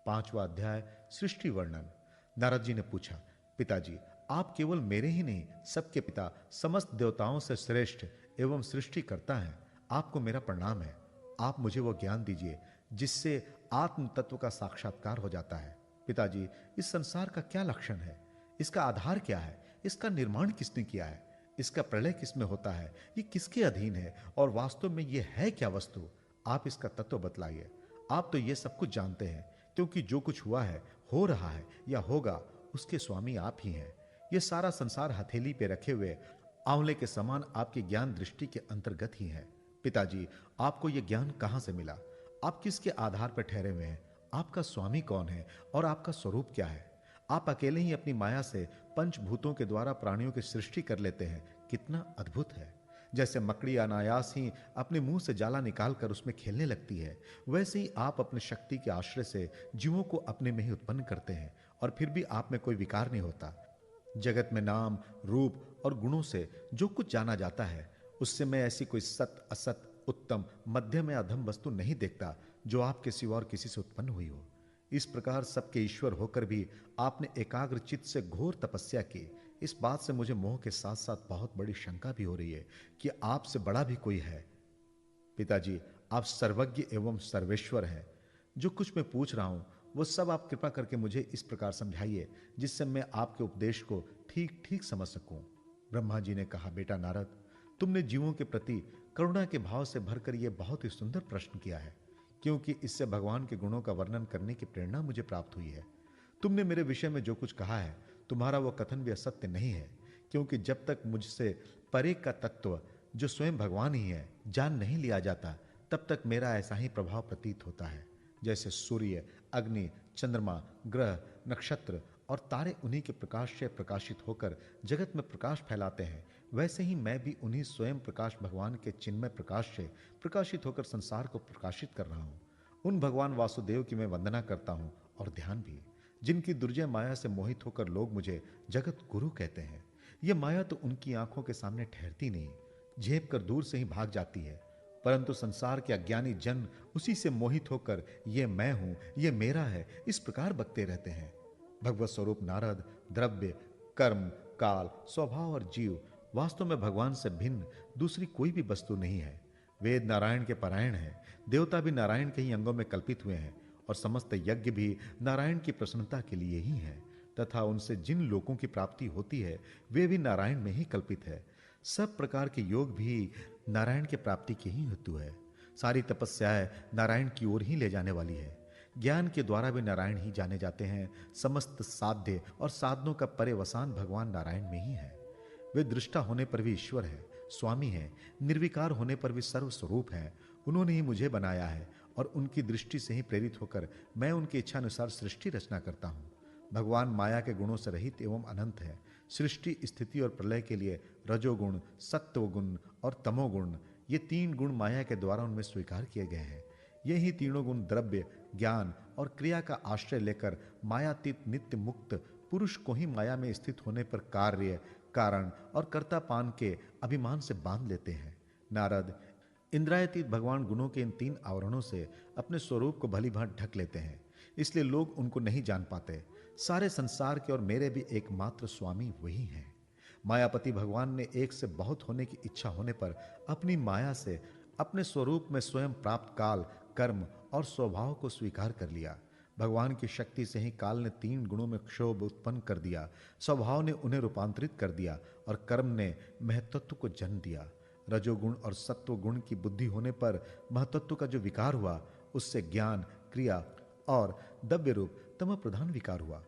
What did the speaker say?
5वां अध्याय सृष्टि वर्णन। नारद जी ने पूछा, पिताजी, आप केवल मेरे ही नहीं, सबके पिता, समस्त देवताओं से श्रेष्ठ एवं सृष्टि करता है। आपको मेरा प्रणाम है। आप मुझे वो ज्ञान दीजिए जिससे आत्म तत्व का साक्षात्कार हो जाता है। पिताजी, इस संसार का क्या लक्षण है? इसका आधार क्या है? इसका निर्माण किसने किया है? इसका प्रलय किसमें होता है? ये किसके अधीन है? और वास्तव में ये है क्या वस्तु? आप इसका तत्व बतलाइए। आप तो ये सब कुछ जानते हैं, क्योंकि जो कुछ हुआ है, हो रहा है या होगा, उसके स्वामी आप ही हैं। ये सारा संसार हथेली पे रखे हुए आंवले के समान आपकी ज्ञान दृष्टि के अंतर्गत ही है। पिताजी, आपको यह ज्ञान कहां से मिला? आप किसके आधार पर ठहरे हुए हैं? आपका स्वामी कौन है और आपका स्वरूप क्या है? आप अकेले ही अपनी माया से पंचभूतों के द्वारा प्राणियों की सृष्टि कर लेते हैं। कितना अद्भुत है! जैसे मकड़ी अनायास ही अपने मुंह से जाला निकालकर उसमें खेलने लगती है, वैसे ही आप अपने शक्ति के आश्रय से जीवों को अपने में ही उत्पन्न करते हैं और फिर भी आप में कोई विकार नहीं होता। जगत में नाम, रूप और गुणों से जो कुछ जाना जाता है, उससे मैं ऐसी कोई सत, असत, उत्तम, मध्यम या अधम वस्तु नहीं देखता जो आपके सिवा और किसी से उत्पन्न हुई हो। इस प्रकार सबके ईश्वर होकर भी आपने एकाग्र चित्त से घोर तपस्या की। इस बात से मुझे मोह के साथ साथ बहुत बड़ी शंका भी हो रही है कि आपसे बड़ा भी कोई है। पिताजी, आप सर्वज्ञ एवं सर्वेश्वर हैं। जो कुछ मैं पूछ रहा हूं वो सब आप कृपा करके मुझे इस प्रकार समझाइए जिससे मैं आपके उपदेश को ठीक ठीक समझ सकूं। ब्रह्मा जी ने कहा, बेटा नारद, तुमने जीवों के प्रति करुणा के भाव से भरकर यह बहुत ही सुंदर प्रश्न किया है, क्योंकि इससे भगवान के गुणों का वर्णन करने की प्रेरणा मुझे प्राप्त हुई है। तुमने मेरे विषय में जो कुछ कहा है, तुम्हारा वो कथन भी असत्य नहीं है, क्योंकि जब तक मुझसे परे का तत्व जो स्वयं भगवान ही है जान नहीं लिया जाता, तब तक मेरा ऐसा ही प्रभाव प्रतीत होता है। जैसे सूर्य, अग्नि, चंद्रमा, ग्रह, नक्षत्र और तारे उन्हीं के प्रकाश से प्रकाशित होकर जगत में प्रकाश फैलाते हैं, वैसे ही मैं भी उन्हीं स्वयं प्रकाश भगवान के चिन्मय प्रकाश से प्रकाशित होकर संसार को प्रकाशित कर रहा हूं। उन भगवान वासुदेव की मैं वंदना करता हूं और ध्यान भी, जिनकी दुर्जय माया से मोहित होकर लोग मुझे जगत गुरु कहते हैं। यह माया तो उनकी आंखों के सामने ठहरती नहीं, झेप कर दूर से ही भाग जाती है, परंतु संसार के अज्ञानी जन उसी से मोहित होकर ये मैं हूं, ये मेरा है, इस प्रकार बकते रहते हैं। भगवत स्वरूप नारद, द्रव्य, कर्म, काल, स्वभाव और जीव वास्तव में भगवान से भिन्न दूसरी कोई भी वस्तु नहीं है। वेद नारायण के पारायण हैं, देवता भी नारायण के ही अंगों में कल्पित हुए हैं और समस्त यज्ञ भी नारायण की प्रसन्नता के लिए ही है, तथा उनसे जिन लोकों की प्राप्ति होती है वे भी नारायण में ही कल्पित है। सब प्रकार के योग भी नारायण के प्राप्ति की ही हेतु है। सारी तपस्याएं नारायण की ओर ही ले जाने वाली है। ज्ञान के द्वारा भी नारायण ही जाने जाते हैं। समस्त साध्य और साधनों का पर्यवसान भगवान नारायण में ही है। वे दृष्टा होने पर भी ईश्वर है, स्वामी है, निर्विकार होने पर भी सर्वस्वरूप है। उन्होंने ही मुझे बनाया है और उनकी दृष्टि से ही प्रेरित होकर मैं उनकी इच्छा अनुसार सृष्टि रचना करता हूं। भगवान माया के गुणों से रहित एवं अनंत है। सृष्टि, स्थिति और प्रलय के लिए रजोगुण, सत्वगुण और तमोगुण, ये 3 गुण माया के द्वारा उनमें स्वीकार किए गए हैं। यही तीनों गुण द्रव्य, ज्ञान और क्रिया का आश्रय लेकर मायातीत नित्य मुक्त पुरुष को ही माया में स्थित होने पर कार्य, कारण और कर्तापान के अभिमान से बांध लेते हैं। नारद, इंद्रियातीत भगवान गुणों के इन 3 आवरणों से अपने स्वरूप को भली भांति ढक लेते हैं, इसलिए लोग उनको नहीं जान पाते। सारे संसार के और मेरे भी एकमात्र स्वामी वही हैं। मायापति भगवान ने एक से बहुत होने की इच्छा होने पर अपनी माया से अपने स्वरूप में स्वयं प्राप्त काल, कर्म और स्वभाव को स्वीकार कर लिया। भगवान की शक्ति से ही काल ने 3 गुणों में क्षोभ उत्पन्न कर दिया, स्वभाव ने उन्हें रूपांतरित कर दिया और कर्म ने महत्त्व को जन्म दिया। रजोगुण और सत्व गुण की बुद्धि होने पर महत्त्व का जो विकार हुआ, उससे ज्ञान, क्रिया और दव्य रूप तम प्रधान विकार हुआ।